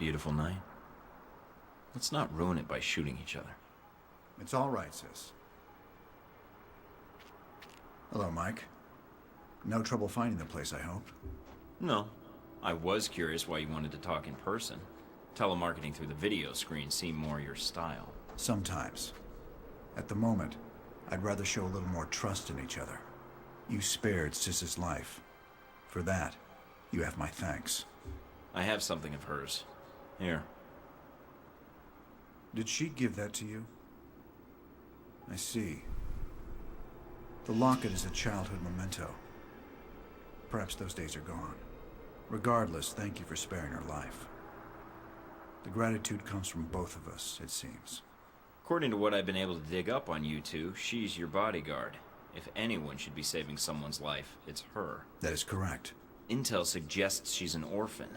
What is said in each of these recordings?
Beautiful night. Let's not ruin it by shooting each other. It's all right, sis. Hello, Mike. No trouble finding the place, I hope? No. I was curious why you wanted to talk in person. Telemarketing through the video screen seemed more your style. Sometimes. At the moment, I'd rather show a little more trust in each other. You spared Sis's life. For that, you have my thanks. I have something of hers. Here. Did she give that to you? I see. The locket is a childhood memento. Perhaps those days are gone. Regardless, thank you for sparing her life. The gratitude comes from both of us, it seems. According to what I've been able to dig up on you two, she's your bodyguard. If anyone should be saving someone's life, it's her. That is correct. Intel suggests she's an orphan.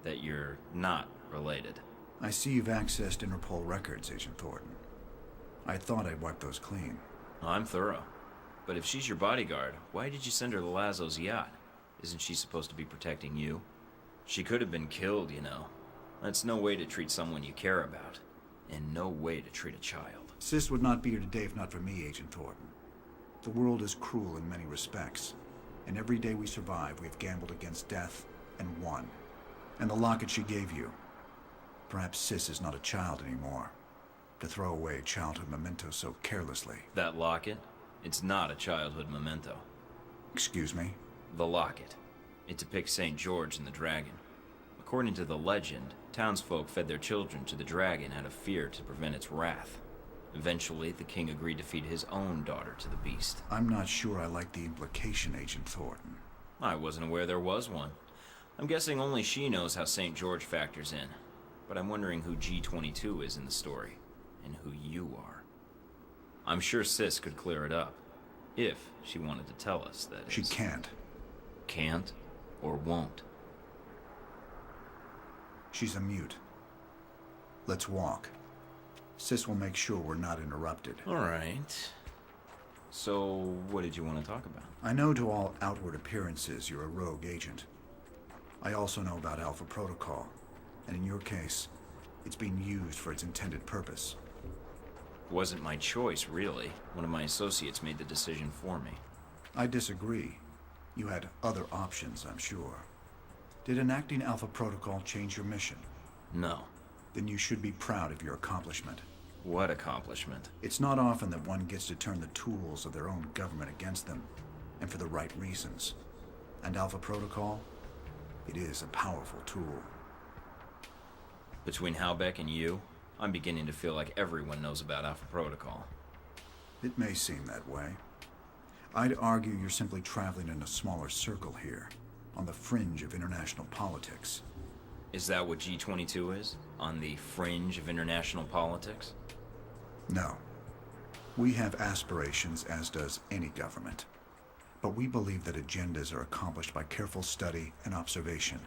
That you're not related. I see you've accessed Interpol records, Agent Thornton. I thought I'd wipe those clean. I'm thorough. But if she's your bodyguard, why did you send her to Lazo's yacht? Isn't she supposed to be protecting you? She could have been killed, you know. That's no way to treat someone you care about. And no way to treat a child. Sis would not be here today if not for me, Agent Thornton. The world is cruel in many respects. And every day we survive, we have gambled against death and won. And the locket she gave you. Perhaps Sis is not a child anymore. To throw away childhood mementos so carelessly. That locket? It's not a childhood memento. Excuse me? The locket. It depicts St. George and the dragon. According to the legend, townsfolk fed their children to the dragon out of fear to prevent its wrath. Eventually, the king agreed to feed his own daughter to the beast. I'm not sure I like the implication, Agent Thornton. I wasn't aware there was one. I'm guessing only she knows how St. George factors in. But I'm wondering who G22 is in the story, and who you are. I'm sure Sis could clear it up. If she wanted to tell us, that is. She can't. Can't? Or won't? She's a mute. Let's walk. Sis will make sure we're not interrupted. All right. So, what did you want to talk about? I know to all outward appearances you're a rogue agent. I also know about Alpha Protocol, and in your case, it's being used for its intended purpose. Wasn't my choice, really. One of my associates made the decision for me. I disagree. You had other options, I'm sure. Did enacting Alpha Protocol change your mission? No. Then you should be proud of your accomplishment. What accomplishment? It's not often that one gets to turn the tools of their own government against them, and for the right reasons. And Alpha Protocol? It is a powerful tool. Between Halbeck and you, I'm beginning to feel like everyone knows about Alpha Protocol. It may seem that way. I'd argue you're simply traveling in a smaller circle here, on the fringe of international politics. Is that what G22 is? On the fringe of international politics? No. We have aspirations, as does any government. But we believe that agendas are accomplished by careful study and observation.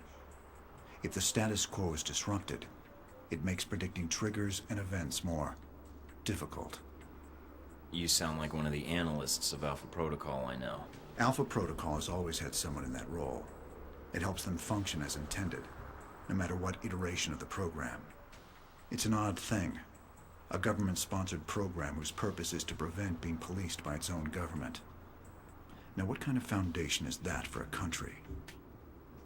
If the status quo is disrupted, it makes predicting triggers and events more difficult. You sound like one of the analysts of Alpha Protocol I know. Alpha Protocol has always had someone in that role. It helps them function as intended, no matter what iteration of the program. It's an odd thing. A government-sponsored program whose purpose is to prevent being policed by its own government. Now, what kind of foundation is that for a country?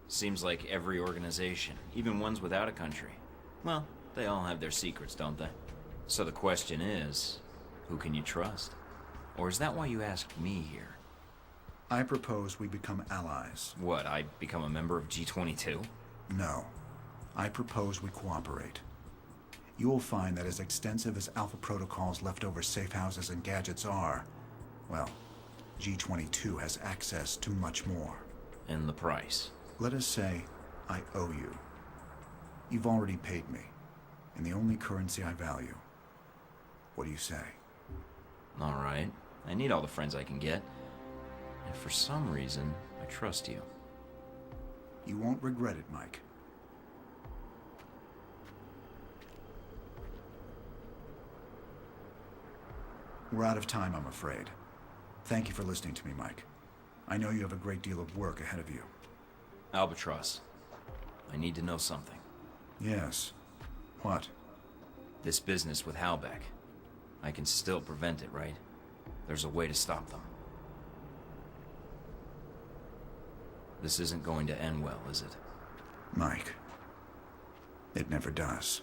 Seems like every organization, even ones without a country. Well, they all have their secrets, don't they? So the question is, who can you trust? Or is that why you asked me here? I propose we become allies. What, I become a member of G22? No. I propose we cooperate. You will find that as extensive as Alpha Protocol's leftover safe houses and gadgets are, well, G22 has access to much more. And the price? Let us say I owe you. You've already paid me, in the only currency I value. What do you say? All right. I need all the friends I can get. And for some reason, I trust you. You won't regret it, Mike. We're out of time, I'm afraid. Thank you for listening to me, Mike. I know you have a great deal of work ahead of you. Albatross, I need to know something. Yes. What? This business with Halbeck. I can still prevent it, right? There's a way to stop them. This isn't going to end well, is it? Mike. It never does.